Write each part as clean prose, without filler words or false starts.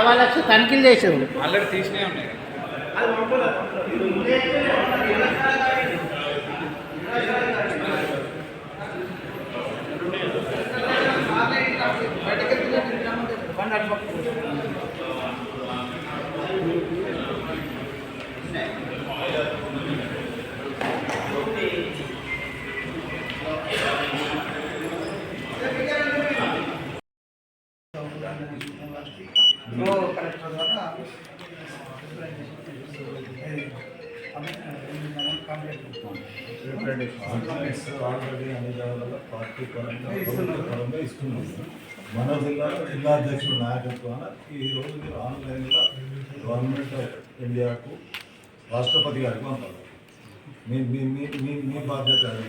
సవాళ్ళకి తనిఖీలు చేసారు. ఆల్రెడీ తీసినే ఉన్నాయి. ఆల్రెడీ అన్ని జాగాలలో పార్టీ పరంగా ఇస్తున్నాం. మన జిల్లా అధ్యక్షుడు నాయకత్వాన ఈరోజు మీరు ఆన్లైన్లో గవర్నమెంట్ ఆఫ్ ఇండియాకు రాష్ట్రపతి గారికి పంపాలి. మీ బాధ్యత అది.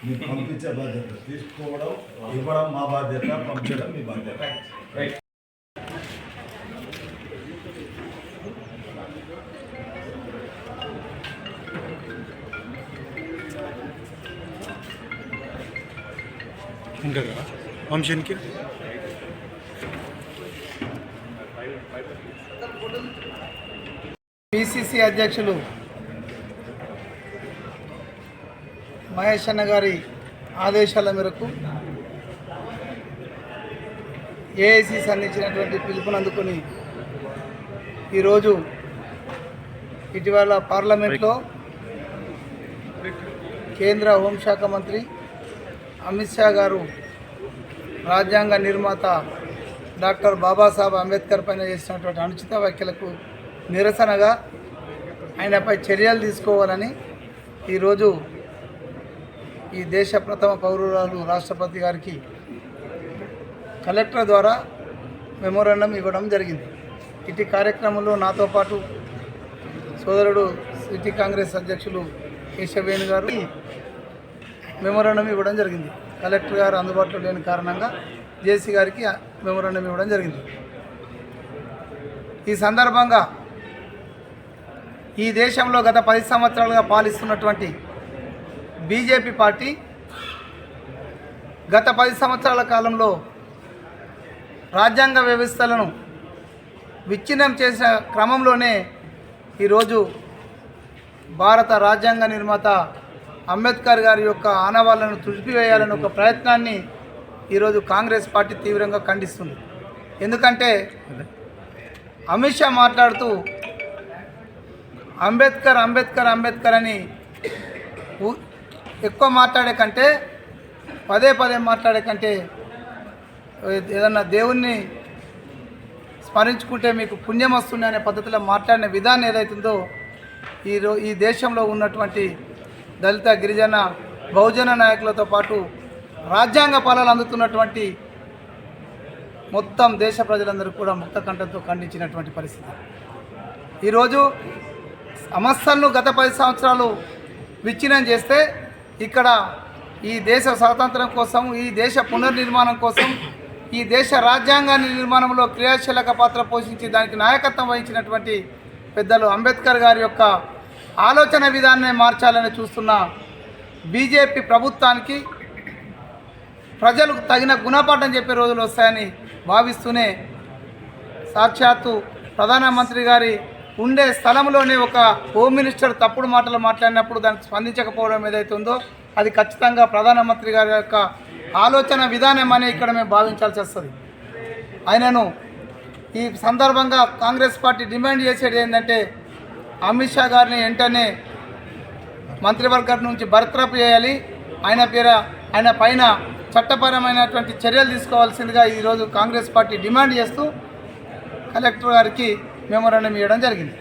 మీరు పంపించే బాధ్యత, తీసుకోవడం ఇవ్వడం మా బాధ్యత, పంపించడం మీ బాధ్యత. ఇంకా వంశానికి పిసిసి అధ్యక్షులు మహేష్ అన్న గారి ఆదేశాల మేరకు ఏఐసిసి అందించినటువంటి పిలుపుని అందుకొని ఈరోజు ఇటీవల పార్లమెంట్లో కేంద్ర హోంశాఖ మంత్రి అమిత్ షా గారు రాజ్యాంగ నిర్మాత డాక్టర్ బాబాసాహెబ్ అంబేద్కర్ పైన చేసినటువంటి అనుచిత వ్యాఖ్యలకు నిరసనగా ఆయనపై చర్యలు తీసుకోవాలని ఈరోజు ఈ దేశ ప్రథమ పౌరురాలు రాష్ట్రపతి గారికి కలెక్టర్ ద్వారా మెమోరాండం ఇవ్వడం జరిగింది. ఇటు కార్యక్రమంలో నాతో పాటు సోదరుడు సిటీ కాంగ్రెస్ అధ్యక్షులు కేశవేణు గారు మెమోరాండం ఇవ్వడం జరిగింది. కలెక్టర్ గారు అందుబాటులో లేని కారణంగా జేసీ గారికి మెమోరాండం ఇవ్వడం జరిగింది. ఈ సందర్భంగా ఈ దేశంలో గత 10 సంవత్సరాలుగా పాలిస్తున్నటువంటి బీజేపీ పార్టీ గత 10 సంవత్సరాల కాలంలో రాజ్యాంగ వ్యవస్థలను విచ్ఛిన్నం చేసిన క్రమంలోనే ఈరోజు భారత రాజ్యాంగ నిర్మాత అంబేద్కర్ గారి యొక్క ఆనవాళ్లను తుడిపివేయాలని ఒక ప్రయత్నాన్ని ఈరోజు కాంగ్రెస్ పార్టీ తీవ్రంగా ఖండిస్తుంది. ఎందుకంటే అమిత్ షా మాట్లాడుతూ అంబేద్కర్ అంబేద్కర్ అంబేద్కర్ అని ఎక్కువ మాట్లాడే కంటే పదే మాట్లాడే కంటే ఏదన్నా దేవుణ్ణి స్మరించుకుంటే మీకు పుణ్యం వస్తుంది అనే పద్ధతిలో మాట్లాడిన విధానం ఏదైతుందో ఈ దేశంలో ఉన్నటువంటి దళిత గిరిజన బహుజన నాయకులతో పాటు రాజ్యాంగ ఫలాలు అందుతున్నటువంటి మొత్తం దేశ ప్రజలందరూ కూడా ముక్త కంఠంతో ఖండించినటువంటి పరిస్థితి. ఈరోజు సమస్యలను గత 10 సంవత్సరాలు విచ్ఛిన్నం చేస్తే ఇక్కడ ఈ దేశ స్వాతంత్రం కోసం, ఈ దేశ పునర్నిర్మాణం కోసం, ఈ దేశ రాజ్యాంగాన్ని నిర్మాణంలో క్రియాశీలక పాత్ర పోషించి దానికి నాయకత్వం వహించినటువంటి పెద్దలు అంబేద్కర్ గారి యొక్క ఆలోచన విధానాన్ని మార్చాలని చూస్తున్న బీజేపీ ప్రభుత్వానికి ప్రజలకు తగిన గుణపాఠం చెప్పే రోజులు వస్తాయని భావిస్తూనే సాక్షాత్తు ప్రధానమంత్రి గారి ఉండే స్థలంలోనే ఒక హోమ్ మినిస్టర్ తప్పుడు మాటలు మాట్లాడినప్పుడు దానికి స్పందించకపోవడం ఏదైతే ఉందో అది ఖచ్చితంగా ప్రధానమంత్రి గారి యొక్క ఆలోచన విధానం అని ఇక్కడ మేము భావించాల్సి వస్తుంది. ఆయనను ఈ సందర్భంగా కాంగ్రెస్ పార్టీ డిమాండ్ చేసేది ఏంటంటే అమిత్ షా గారిని వెంటనే మంత్రివర్గం నుంచి బర్తరఫ్ చేయాలి, ఆయన పైన చట్టపరమైనటువంటి చర్యలు తీసుకోవాల్సిందిగా ఈరోజు కాంగ్రెస్ పార్టీ డిమాండ్ చేస్తూ కలెక్టర్ గారికి మెమోరాండం ఇవ్వడం జరిగింది.